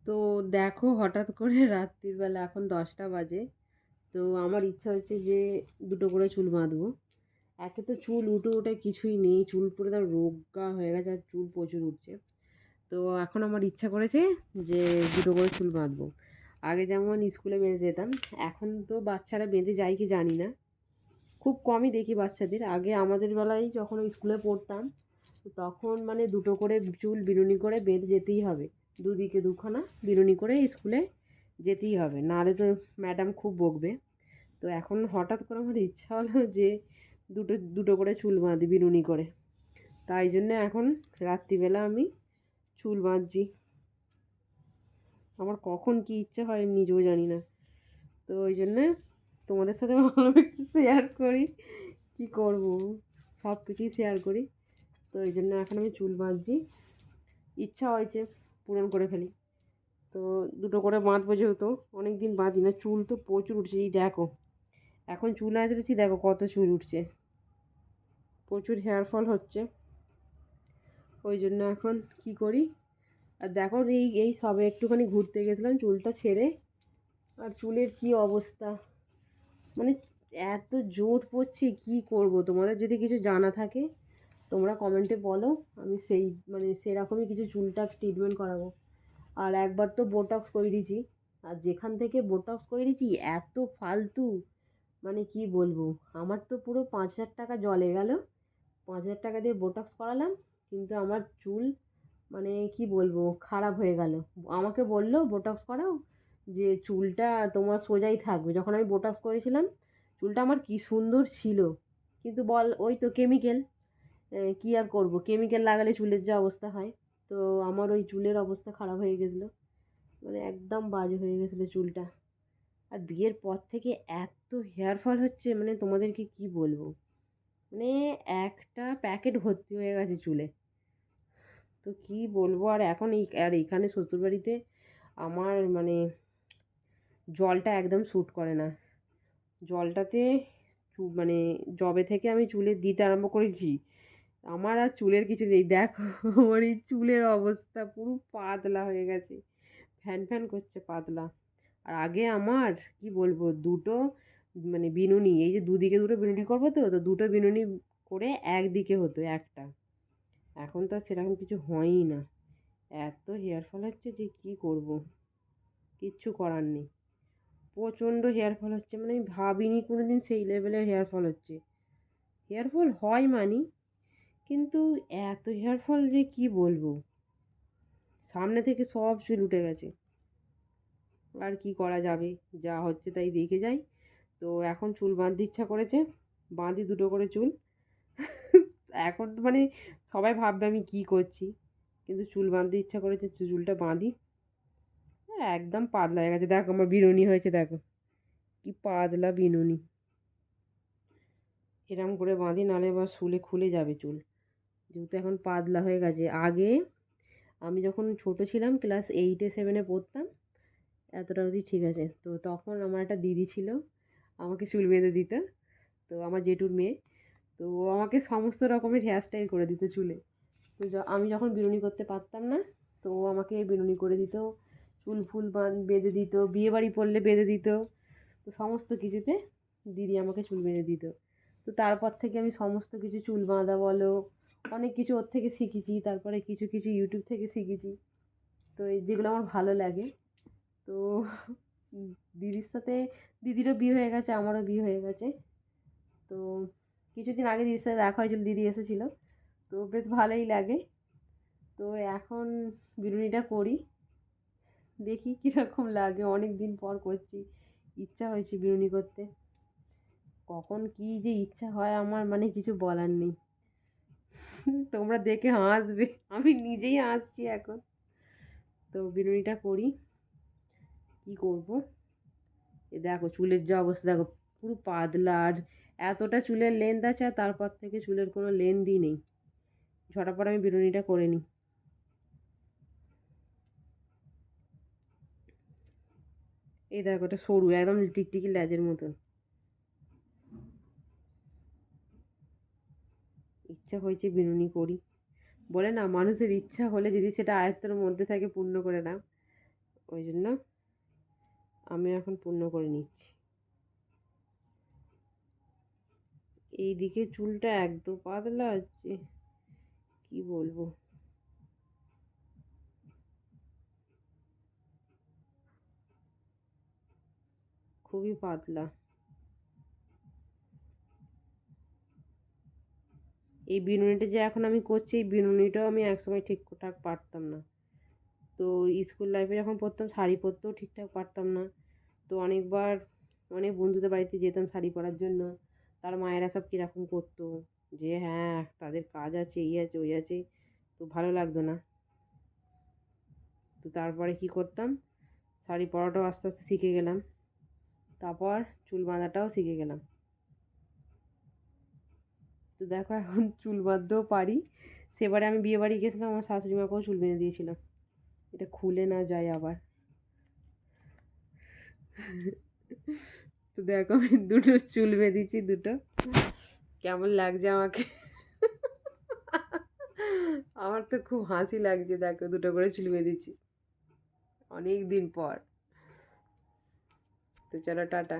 তো দেখো হঠাৎ করে রাত্রিবেলা এখন 10টা বাজে। তো আমার ইচ্ছা হচ্ছে যে দুটো করে চুল বাঁধবো। একে তো চুল উঠে উঠে কিছুই নেই, চুল পুরো একদম রোগা হয়ে গেছে আর চুল প্রচুর উঠছে। তো এখন আমার ইচ্ছা করেছে যে দুটো করে চুল বাঁধবো। আগে যেমন স্কুলে বেঁধে যেতাম, এখন তো বাচ্চারা বেঁধে যায় কি জানি না, খুব কমই দেখি বাচ্চাদের। আগে আমাদের বেলায় যখন স্কুলে পড়তাম, তো তখন মানে দুটো করে চুল বিনুনি করে বেঁধে যেতেই হবে, দুদিকে দুখানা বিনুনি করে স্কুলে যেতেই হবে, নাহলে তো ম্যাডাম খুব বকবে। তো এখন হঠাৎ করে আমার ইচ্ছা হলো যে দুটো দুটো করে চুল বাঁধি বিনুনি করে। তাই জন্য এখন রাত্রিবেলা আমি চুল বাঁধছি। আমার কখন কী ইচ্ছে হয় আমি নিজেও জানি না। তো ওই জন্যে তোমাদের সাথে ভালো একটু শেয়ার করি, কী করব, সব কিছুই শেয়ার করি। তো এই জন্য এখন আমি চুল বাঁধছি, ইচ্ছা হয়েছে পূরণ করে ফেলি। তো দুটো করে বাঁধবো, যেহেতু অনেক দিন বাঁধি না, চুল তো প্রচুর উঠছে। এই দেখো এখন চুল আঁচড়েছি, দেখো কত চুল উঠছে, প্রচুর হেয়ার ফল হচ্ছে। ওই জন্য এখন কি করি, আর দেখো এই এই সবে একটুখানি ঘুরতে গেছিলাম, চুলটা ছেড়ে আর চুলের কি অবস্থা, মানে এত জোর পড়ছে, কি করব। তোমাদের যদি কিছু জানা থাকে তোমরা কমেন্টে বলো, আমি সেই মানে সেরকমই কিছু চুলটা ট্রিটমেন্ট করাবো। আর একবার তো বোটক্স করিয়েছি, আর যেখান থেকে বোটক্স করিয়েছি এত ফালতু, মানে কি বলবো। আমার তো পুরো 5,000 টাকা জলে গেল, 5,000 টাকা দিয়ে বোটক্স করালাম, কিন্তু আমার চুল মানে কি বলবো খারাপ হয়ে গেল। আমাকে বললো বোটক্স করাও, যে চুলটা তোমার সোজাই থাকবে। যখন আমি বোটক্স করেছিলাম চুলটা আমার কি সুন্দর ছিল, কিন্তু বল ওই তো কেমিক্যাল, কী আর করব, কেমিক্যাল লাগালে চুলের যা অবস্থা হয়। তো আমার ওই চুলের অবস্থা খারাপ হয়ে গেছিলো, মানে একদম বাজে হয়ে গেছিলো চুলটা। আর বিয়ের পর থেকে এত হেয়ার ফল হচ্ছে, মানে তোমাদেরকে কি বলবো, মানে একটা প্যাকেট ভর্তি হয়ে গেছে চুলে। তো কি বলবো। আর এখন এইখানে শ্বশুরবাড়িতে আমার মানে জলটা একদম স্যুট করে না। জলটাতে মানে যবে থেকে আমি চুলে দিতে আরম্ভ করেছি, আমার আর চুলের কিছু নেই। দেখো আমার এই চুলের অবস্থা পুরো পাতলা হয়ে গেছে, ফ্যান ফ্যান করছে পাতলা। আর আগে আমার কি বলবো দুটো মানে বিনুনি, এই যে দুদিকে দুটো বিনুনি করবো, তো তো দুটো বিনুনি করে একদিকে হতো একটা। এখন তো আর সেরকম কিছু হয়ই না, এত হেয়ার ফল হচ্ছে যে কি করব, কিচ্ছু করার নেই। প্রচণ্ড হেয়ার ফল হচ্ছে, মানে আমি ভাবিনি কোনো দিন সেই লেভেলের হেয়ার ফল হচ্ছে। হেয়ার ফল হয় মানি, কিন্তু এত হেয়ার ফল যে কি বলবো, সামনে থেকে সব চুল উঠে গেছে। আর কি করা যাবে, যা হচ্ছে তাই দেখে যাই। তো এখন চুল বাঁধতে ইচ্ছা করেছে, বাঁধি দুটো করে চুল। এখন তো মানে সবাই ভাববে আমি কি করছি, কিন্তু চুল বাঁধতে ইচ্ছা করেছে, চুলটা বাঁধি। একদম পাতলা হয়ে গেছে, দেখো আমার বিনুনি হয়েছে, দেখো কি পাতলা বিনুনি। এরম করে বাঁধি, নাহলে আবার শুলে খুলে যাবে চুল, যেহেতু এখন পাতলা হয়ে গেছে। আগে আমি যখন ছোট ছিলাম, ক্লাস 8-7 পড়তাম, এতটা অবধি ঠিক আছে। তো তখন আমার একটা দিদি ছিল, আমাকে চুল বেঁধে দিত। তো আমার জেঠুর মেয়ে, তো ও আমাকে সমস্ত রকমের হেয়ারস্টাইল করে দিত চুলে। তো আমি যখন বিনুনি করতে পারতাম না, তো ও আমাকে বিনুনি করে দিত, চুল ফুল বেঁধে দিত, বিয়েবাড়ি পড়লে বেঁধে দিত। তো সমস্ত কিছুতে দিদি আমাকে চুল বেঁধে দিত। তো তারপর থেকে আমি সমস্ত কিছু চুল বাঁধা বলো, অনেক কিছু ওর থেকে শিখেছি। তারপরে কিছু কিছু ইউটিউব থেকে শিখেছি, তো এই যেগুলো আমার ভালো লাগে। তো দিদির সাথে, দিদিরও বিয়ে হয়ে গেছে, আমারও বিয়ে হয়ে গেছে। তো কিছুদিন আগে দিদির সাথে দেখা হয়েছিল, দিদি এসেছিলো, তো বেশ ভালোই লাগে। তো এখন বিনুনিটা করি, দেখি কীরকম লাগে, অনেক দিন পর করছি, ইচ্ছা হয়েছে বিনুনি করতে। কখন কী যে ইচ্ছা হয় আমার, মানে কিছু বলার নেই। তোমরা দেখে হাসবে, আমি নিজেই হাসছি এখন। তো বিনুনিটা করি, কি করব। এ দেখো চুলের যা অবস্থা, দেখো পুরো পাতলা। আর এতটা চুলের লেন্থ আছে, আর তারপর থেকে চুলের কোনো লেন্থই নেই। ঝটাপট আমি বিনুনিটা করে নিই। এই দেখো এটা সরু, একদম টিকটিকি ল্যাজের মতন। ইচ্ছা হয়েছে বিনুনি করি, বলে না মানুষের ইচ্ছা হলে যদি সেটা আয়ত্তের মধ্যে থাকে পূর্ণ করে নাও। ওই জন্য আমি এখন পূর্ণ করে নিচ্ছি। এইদিকে চুলটা একদম পাতলা আছে, কি বলবো। খুবই পাতলা। এই বিনুনিটা যে এখন আমি করছি, এই বিনুনিটাও আমি একসময় ঠিকঠাক পারতাম না। তো স্কুল লাইফে যখন পড়তাম শাড়ি পরতেও ঠিকঠাক পারতাম না। তো অনেকবার অনেক বন্ধুদের বাড়িতে যেতাম শাড়ি পরার জন্য, তার মায়েরা সব কীরকম করতো, যে হ্যাঁ তাদের কাজ আছে, এই আছে ওই আছে, তো ভালো লাগতো না। তো তারপরে কি করতাম, শাড়ি পরাটাও আস্তে আস্তে শিখে গেলাম, তারপর চুল বাঁধাটাও শিখে গেলাম। তো দেখো এখন চুল বাঁধতেও পারি। সেবারে আমি বিয়ে বাড়ি গেছিলাম, আমার শাশুড়ি মাকেও চুল বেঁধে দিয়েছিলাম, এটা খুলে না যায় আবার। তো দেখো আমি দুটো চুল বেঁধেছি, দুটো কেমন লাগছে আমাকে। আমার তো খুব হাসি লাগছে, দেখো দুটো করে চুল বেঁধেছি অনেক দিন পর। তো চলো টাটা।